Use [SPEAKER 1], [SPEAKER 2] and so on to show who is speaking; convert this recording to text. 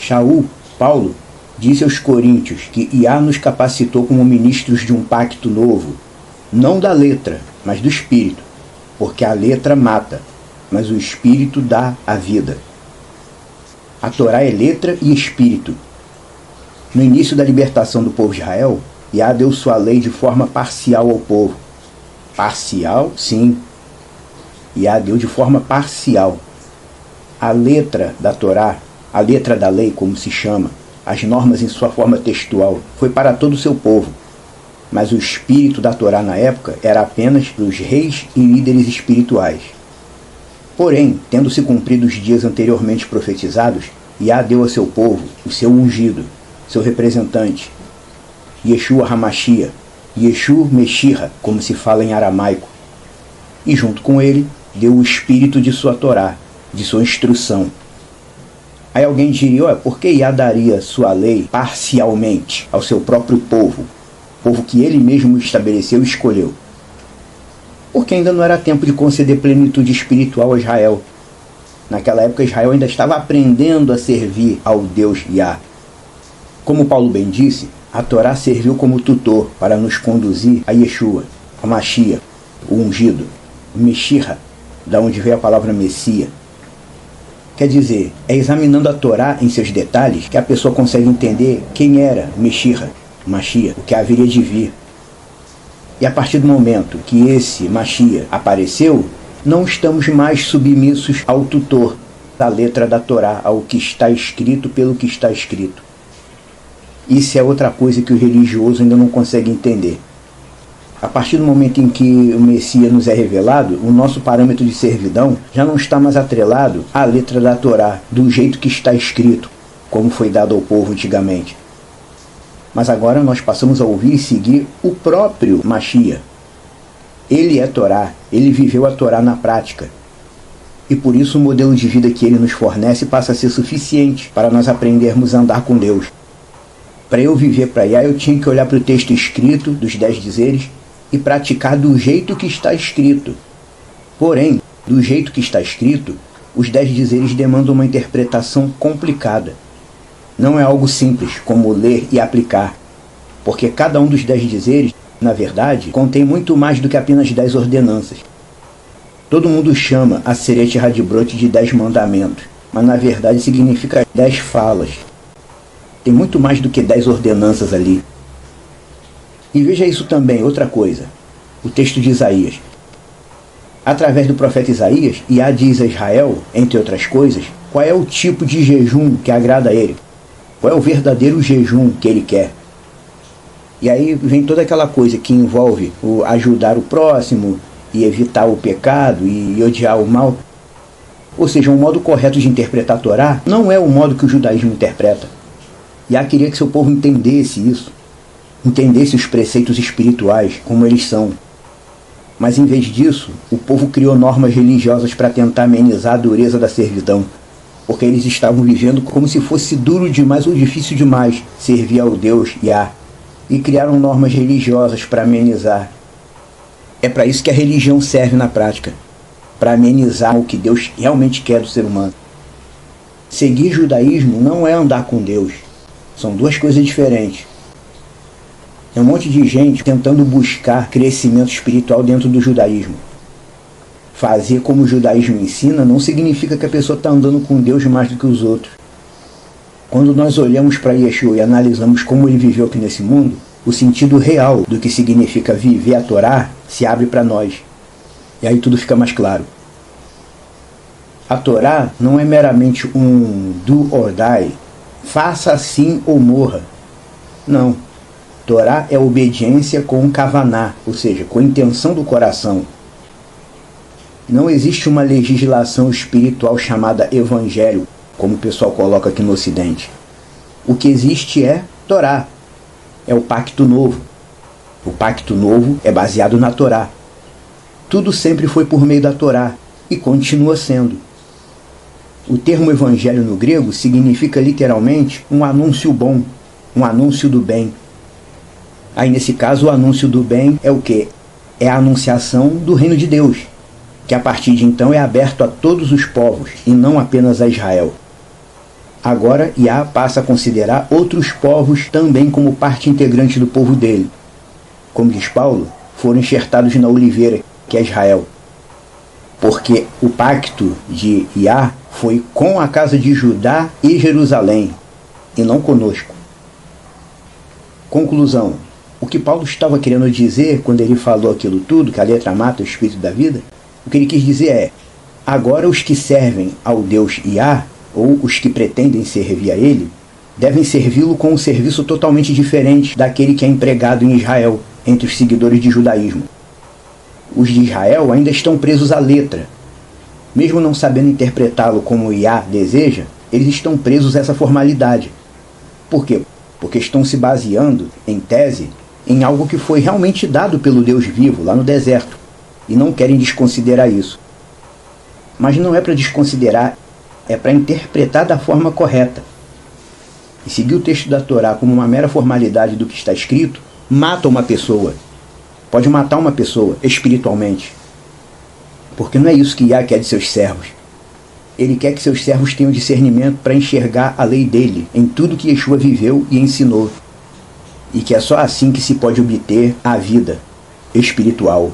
[SPEAKER 1] Shaul, Paulo, disse aos coríntios que Iá nos capacitou como ministros de um pacto novo, não da letra, mas do espírito, porque a letra mata, mas o espírito dá a vida. A Torá é letra e espírito. No início da libertação do povo de Israel, Iá deu sua lei de forma parcial ao povo. Parcial, sim. Iá deu de forma parcial. A letra da Torá, a letra da lei, como se chama, as normas em sua forma textual, foi para todo o seu povo. Mas o espírito da Torá na época era apenas para os reis e líderes espirituais. Porém, tendo-se cumprido os dias anteriormente profetizados, Iá deu a seu povo o seu ungido, seu representante, Yeshua Hamashia, Yeshua Meshirra, como se fala em aramaico, e junto com ele deu o espírito de sua Torá, de sua instrução. Aí alguém diria, por que Iá daria sua lei parcialmente ao seu próprio povo que ele mesmo estabeleceu e escolheu? Porque ainda não era tempo de conceder plenitude espiritual a Israel. Naquela época Israel ainda estava aprendendo a servir ao Deus Iá. Como Paulo bem disse, a Torá serviu como tutor para nos conduzir a Yeshua, a Mashiach, o ungido, o Meshirra, da onde veio a palavra Messias. Quer dizer, é examinando a Torá em seus detalhes que a pessoa consegue entender quem era Meshirra, Mashiach, o que haveria de vir. E a partir do momento que esse Mashiach apareceu, não estamos mais submissos ao tutor da letra da Torá, ao que está escrito pelo que está escrito. Isso é outra coisa que o religioso ainda não consegue entender. A partir do momento em que o Messias nos é revelado, o nosso parâmetro de servidão já não está mais atrelado à letra da Torá, do jeito que está escrito, como foi dado ao povo antigamente. Mas agora nós passamos a ouvir e seguir o próprio Mashiach. Ele é Torá, ele viveu a Torá na prática. E por isso o modelo de vida que ele nos fornece passa a ser suficiente para nós aprendermos a andar com Deus. Para eu viver para Iá, eu tinha que olhar para o texto escrito dos 10 dizeres e praticar do jeito que está escrito. Porém, do jeito que está escrito, os 10 dizeres demandam uma interpretação complicada. Não é algo simples, como ler e aplicar, porque cada um dos 10 dizeres, na verdade, contém muito mais do que apenas 10 ordenanças. Todo mundo chama a Seret Hadibrot de 10 mandamentos, mas na verdade significa 10 falas. Tem muito mais do que 10 ordenanças ali. E veja isso também, outra coisa, o texto de Isaías. Através do profeta Isaías, Iá diz a Israel, entre outras coisas, qual é o tipo de jejum que agrada a ele. Qual é o verdadeiro jejum que ele quer? E aí vem toda aquela coisa que envolve o ajudar o próximo e evitar o pecado e odiar o mal. Ou seja, um modo correto de interpretar a Torá não é o modo que o judaísmo interpreta. Iá queria que seu povo entendesse isso, entendesse os preceitos espirituais como eles são. Mas em vez disso, o povo criou normas religiosas para tentar amenizar a dureza da servidão, porque eles estavam vivendo como se fosse duro demais ou difícil demais servir ao Deus Iá, e criaram normas religiosas para amenizar. É para isso que a religião serve na prática, para amenizar o que Deus realmente quer do ser humano. Seguir judaísmo não é andar com Deus, são duas coisas diferentes. Tem um monte de gente tentando buscar crescimento espiritual dentro do judaísmo. Fazer como o judaísmo ensina não significa que a pessoa está andando com Deus mais do que os outros. Quando nós olhamos para Yeshua e analisamos como ele viveu aqui nesse mundo, o sentido real do que significa viver a Torá se abre para nós. E aí tudo fica mais claro. A Torá não é meramente um do or die, faça assim ou morra. Não. Torá é obediência com kavaná, ou seja, com intenção do coração. Não existe uma legislação espiritual chamada evangelho, como o pessoal coloca aqui no Ocidente. O que existe é Torá, é o pacto novo. O pacto novo é baseado na Torá. Tudo sempre foi por meio da Torá e continua sendo. O termo evangelho no grego significa literalmente um anúncio bom, um anúncio do bem. Aí nesse caso o anúncio do bem é o quê? É a anunciação do reino de Deus, que a partir de então é aberto a todos os povos e não apenas a Israel. Agora Yah passa a considerar outros povos também como parte integrante do povo dele. Como diz Paulo, foram enxertados na oliveira, que é Israel. Porque o pacto de Yah foi com a casa de Judá e Jerusalém, e não conosco. Conclusão. O que Paulo estava querendo dizer quando ele falou aquilo tudo, que a letra mata o espírito da vida, o que ele quis dizer é: agora os que servem ao Deus Yah, ou os que pretendem servir a ele, devem servi-lo com um serviço totalmente diferente daquele que é empregado em Israel, entre os seguidores de judaísmo. Os de Israel ainda estão presos à letra. Mesmo não sabendo interpretá-lo como Yah deseja, eles estão presos a essa formalidade. Por quê? Porque estão se baseando, em tese, em algo que foi realmente dado pelo Deus vivo lá no deserto, e não querem desconsiderar isso. Mas não é para desconsiderar, é para interpretar da forma correta. E seguir o texto da Torá como uma mera formalidade do que está escrito, mata uma pessoa. Pode matar uma pessoa espiritualmente. Porque não é isso que Yah quer de seus servos. Ele quer que seus servos tenham discernimento para enxergar a lei dele em tudo que Yeshua viveu e ensinou. E que é só assim que se pode obter a vida espiritual.